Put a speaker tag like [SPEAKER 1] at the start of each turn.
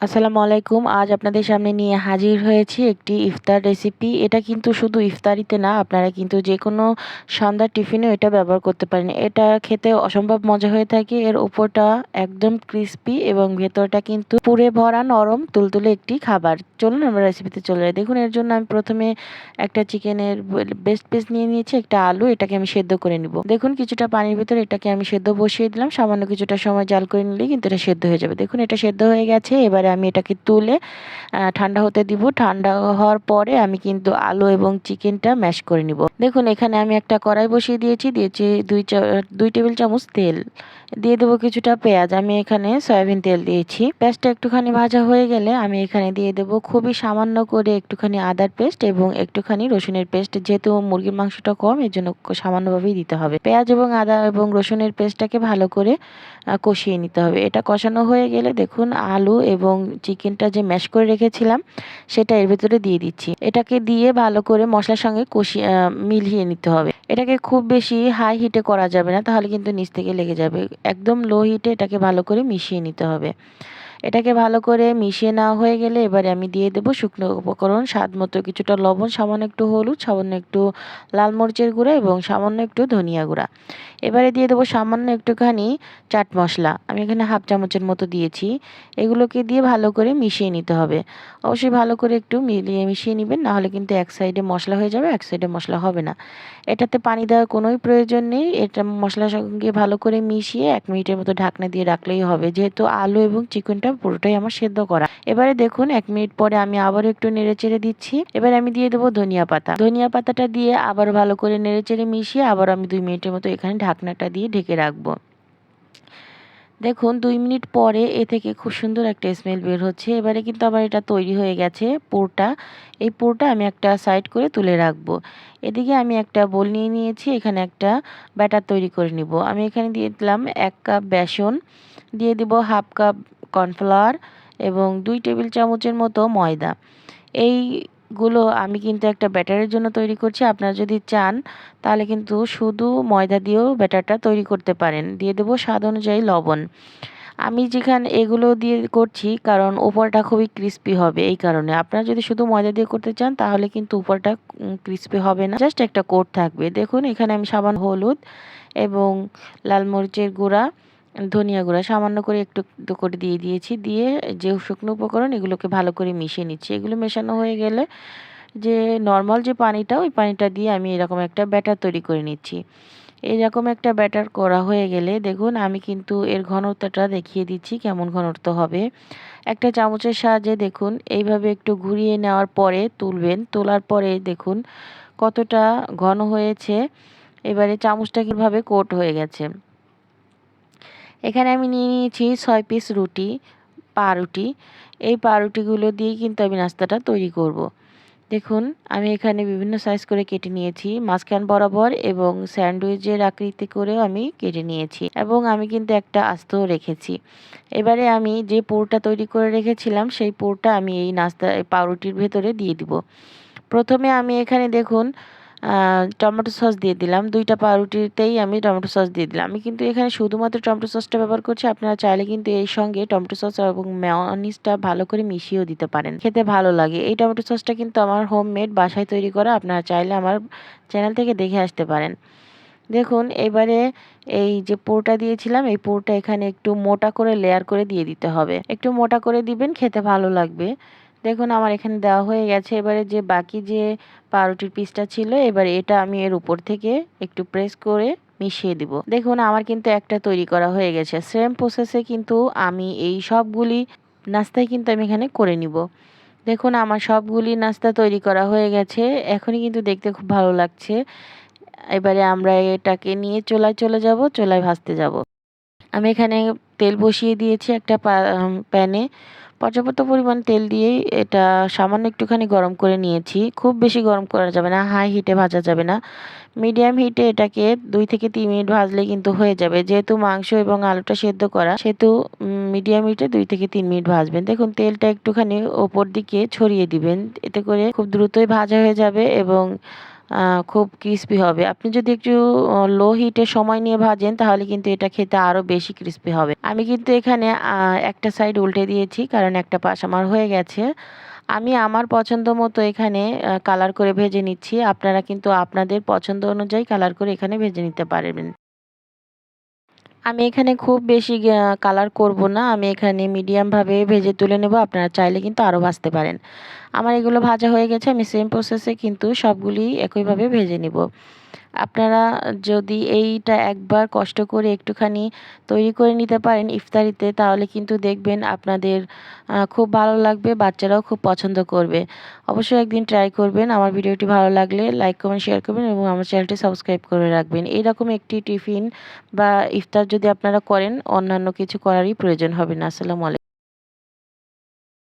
[SPEAKER 1] আসসালামু আলাইকুম। আজ আপনাদের সামনে নিয়ে হাজির হয়েছি একটি ইফতার রেসিপি। এটা কিন্তু শুধু ইফতারিতে না, আপনারা কিন্তু যেকোনো সন্ধ্যার টিফিনেও এটা ব্যবহার করতে পারেন। এটা খেতে অসম্ভব মজা হয়ে থাকে। এর উপরটা একদম ক্রিস্পি এবং ভেতরটা কিন্তু পুরে ভরা নরম তুলতুলে একটি খাবার। চলুন আমরা রেসিপিতে চলে যাই। দেখুন, এর জন্য আমি প্রথমে একটা চিকেনের বেস্ট পিস নিয়ে নিয়েছি, একটা আলু, এটাকে আমি সেদ্ধ করে নিব। দেখুন, কিছুটা পানির ভিতরে এটাকে আমি সেদ্ধ বসিয়ে দিলাম। সামান্য কিছুটা সময় জাল করে নিলেই কিন্তু এটা সেদ্ধ হয়ে যাবে। দেখুন, এটা সেদ্ধ হয়ে গেছে। এবারে আমি এটাকে তুলে ঠান্ডা হতে দিব। ঠান্ডা হওয়ার পরে আমি কিন্তু আলু এবং চিকেনটা ম্যাশ করে নিব। দেখুন, এখানে আমি একটা কড়াই বসিয়ে দিয়েছি দুই টেবিল চামচ তেল দিয়ে দেবো। কিছুটা পেঁয়াজ, আমি এখানে সয়াবিন তেল দিয়েছি। পেঁয়াজটা একটুখানি ভাজা হয়ে গেলে আমি এখানে দিয়ে দেবো খুবই সামান্য করে একটুখানি আদার পেস্ট এবং একটুখানি রসুনের পেস্ট। যেহেতু মুরগির মাংসটা কম, এর জন্য সামান্যভাবেই দিতে হবে। পেঁয়াজ এবং আদা এবং রসুনের পেস্টটাকে ভালো করে কষিয়ে নিতে হবে। এটা কষানো হয়ে গেলে দেখুন, আলু এবং চিকেনটা যে ম্যাশ করে রেখেছিলাম সেটা এর ভেতরে দিয়ে দিচ্ছি। এটাকে দিয়ে ভালো করে মশলার সঙ্গে মিলিয়ে নিতে হবে। এটাকে খুব বেশি হাই হিটে করা যাবে না, তাহলে কিন্তু নিচ থেকে লেগে যাবে। একদম লো হিটে এটাকে ভালো করে মিশিয়ে নিতে হবে। এটাকে ভালো করে মিশিয়ে নেওয়া হয়ে গেলে এবারে আমি দিয়ে দেবো শুকনো উপকরণ স্বাদ মতো কিছুটা লবণ, সামান্য একটু হলুদ, সামান্য একটু লাল মরিচের গুঁড়া এবং সামান্য একটু ধনিয়া গুঁড়া। এবারে দিয়ে দেবো সামান্য একটুখানি চাট মশলা, আমি এখানে হাফ চামচের মতো দিয়েছি। এগুলোকে দিয়ে ভালো করে মিশিয়ে নিতে হবে। অবশ্যই ভালো করে একটু মিশিয়ে নেবেন, নাহলে কিন্তু এক সাইডে মশলা হয়ে যাবে, এক সাইডে মশলা হবে না। এটাতে পানি দেওয়ার কোনোই প্রয়োজন নেই। এটা মশলার সঙ্গে ভালো করে মিশিয়ে 1 মিনিটের মতো ঢাকনা দিয়ে রাখলেই হবে, যেহেতু আলু এবং চিকেনটা পুরোটাই আমার সেদ্ধ করা। এবারে দেখুন, 1 মিনিট পরে আমি আবারও একটু নেড়েচেড়ে দিচ্ছি। এবারে আমি দিয়ে দেবো ধনিয়া পাতা। ধনিয়া পাতাটা দিয়ে আবার ভালো করে নেড়েচেড়ে মিশিয়ে আবার আমি 2 মিনিটের মতো এখানে ঢাকনাটা দিয়ে ঢেকে রাখবো। দেখুন, 2 মিনিট পরে এ থেকে খুব সুন্দর একটা স্মেল বের হচ্ছে। এবারে কিন্তু আমার এটা তৈরি হয়ে গেছে পুরটা। এই পুরটা আমি একটা সাইড করে তুলে রাখবো। এদিকে আমি একটা বোল নিয়ে নিয়েছি, এখানে একটা ব্যাটার তৈরি করে নিব। আমি এখানে দিয়ে দিলাম 1 কাপ বেসন, দিয়ে দিব হাফ কাপ কর্নফ্লাওয়ার এবং 2 টেবিল চামচের মতো ময়দা। এইগুলো আমি কিন্তু একটা ব্যাটারের জন্য তৈরি করছি। আপনারা যদি চান তাহলে কিন্তু শুধু ময়দা দিয়েও ব্যাটারটা তৈরি করতে পারেন। দিয়ে দেবো স্বাদ অনুযায়ী লবণ। আমি যেখানে এগুলো দিয়ে করছি কারণ উপরটা খুবই ক্রিস্পি হবে, এই কারণে। আপনারা যদি শুধু ময়দা দিয়ে করতে চান তাহলে কিন্তু উপরটা ক্রিস্পি হবে না, জাস্ট একটা কোট থাকবে। দেখুন, এখানে আমি সামান্য হলুদ এবং লাল মরিচের গুঁড়া, ধনিয়া গুঁড়া সামান্য করে একটু একটু করে দিয়ে দিয়েছি। দিয়ে যে শুকনো উপকরণ এগুলোকে ভালো করে মিশিয়ে নিচ্ছি। এগুলো মেশানো হয়ে গেলে যে নর্মাল যে পানিটা, ওই পানিটা দিয়ে আমি এরকম একটা ব্যাটার তৈরি করে নিচ্ছি। এরকম একটা ব্যাটার করা হয়ে গেলে দেখুন, আমি কিন্তু এর ঘনত্বটা দেখিয়ে দিচ্ছি কেমন ঘনত্ব হবে। একটা চামচের সাহায্যে দেখুন এইভাবে একটু ঘুরিয়ে নেওয়ার পরে তুলবেন। তোলার পরে দেখুন কতটা ঘন হয়েছে। এবারে চামচটা কীভাবে কোট হয়ে গেছে। এখানে আমি নিয়ে নিয়েছি 6 পিস রুটি, পাউরুটি। এই পাউরুটিগুলো দিয়েই কিন্তু আমি নাস্তাটা তৈরি করব। দেখুন, আমি এখানে বিভিন্ন সাইজ করে কেটে নিয়েছি মাঝখান বরাবর এবং স্যান্ডউইচের আকৃতি করেও আমি কেটে নিয়েছি এবং আমি কিন্তু একটা আস্তও রেখেছি। এবারে আমি যে পুরটা তৈরি করে রেখেছিলাম সেই পুরটা আমি এই পাউরুটির ভেতরে দিয়ে দিব। প্রথমে আমি এখানে দেখুন টমেটো সস দিয়ে দিলাম। 2টা পাউরুটিতেই আমি টমেটো সস দিয়ে দিলাম। আমি কিন্তু এখানে শুধুমাত্র টমেটো সসটা ব্যবহার করছি। আপনারা চাইলে কিন্তু এর সঙ্গে টমেটো সস এবং মেয়োনিজটা ভালো করে মিশিয়েও দিতে পারেন। খেতে ভালো লাগে। এই টমেটো সসটা কিন্তু আমার হোমমেড, বাসায় তৈরি করা। আপনারা চাইলে আমার চ্যানেল থেকে দেখে আসতে পারেন। দেখুন, এবারে এই যে পুরটা দিয়েছিলাম, এই পুরটা এখানে একটু মোটা করে লেয়ার করে দিয়ে দিতে হবে। একটু মোটা করে দিবেন, খেতে ভালো লাগবে। দেখুন, আমার এখানে দেওয়া হয়ে গেছে। এবারে যে বাকি যে পাউরুটির পিসটা ছিল, এবারে এটা আমি এর উপর থেকে একটু প্রেস করে মিশিয়ে দিব। দেখুন, আমার কিন্তু একটা তৈরি করা হয়ে গেছে। সেম প্রসেসে কিন্তু আমি এই সবগুলি নাস্তাই কিন্তু আমি এখানে করে নিব। দেখুন, আমার সবগুলি নাস্তা তৈরি করা হয়ে গেছে। এখনই কিন্তু দেখতে খুব ভালো লাগছে। এবারে আমরা এটাকে নিয়ে চুলায় চলে যাব, চুলায় ভাজতে যাব। আমি এখানে তেল বসিয়ে দিয়েছি একটা প্যানে। পর্যাপ্ত পরিমাণ তেল দিয়েই এটা সামান্য একটুখানি গরম করে নিয়েছি। খুব বেশি গরম করা যাবে না, হাই হিটে ভাজা যাবে না। মিডিয়াম হিটে এটাকে 2 থেকে 3 মিনিট ভাজলে কিন্তু হয়ে যাবে। যেহেতু মাংস এবং আলুটা সেদ্ধ করা, সেহেতু মিডিয়াম হিটে 2 থেকে 3 মিনিট ভাজবেন। দেখুন, তেলটা একটুখানি ওপর দিকে ছড়িয়ে দিবেন। এতে করে খুব দ্রুতই ভাজা হয়ে যাবে এবং খুব ক্রিস্পি হবে। আপনি যদি একটু লো হিটে সময় নিয়ে ভাজেন তাহলে কিন্তু এটা খেতে আরও বেশি ক্রিস্পি হবে। আমি কিন্তু এখানে একটা সাইড উল্টে দিয়েছি কারণ একটা পাশ আমার হয়ে গেছে। আমি আমার পছন্দ মতো এখানে কালার করে ভেজে নিচ্ছি। আপনারা কিন্তু আপনাদের পছন্দ অনুযায়ী কালার করে এখানে ভেজে নিতে পারবেন। আমি এখানে খুব বেশি কালার করব না। আমি এখানে মিডিয়ামভাবে ভেজে তুলে নেব। আপনারা চাইলে কিন্তু আরও ভাজতে পারেন। আমার এগুলো ভাজা হয়ে গেছে। আমি সেম প্রসেসে কিন্তু সবগুলি একইভাবে ভেজে নিব। আপনারা যদি এইটা একবার কষ্ট করে একটুখানি তৈরি করে নিতে পারেন ইফতারিতে তাহলে কিন্তু দেখবেন আপনাদের খুব ভালো লাগবে, বাচ্চারাও খুব পছন্দ করবে। অবশ্যই একদিন ট্রাই করবেন। আমার ভিডিওটি ভালো লাগলে লাইক, কমেন্ট, শেয়ার করবেন এবং আমার চ্যানেলটি সাবস্ক্রাইব করে রাখবেন। এইরকম একটি টিফিন বা ইফতার যদি আপনারা করেন অন্যান্য কিছু করারই প্রয়োজন হবে না। আসসালামু আলাইকুম।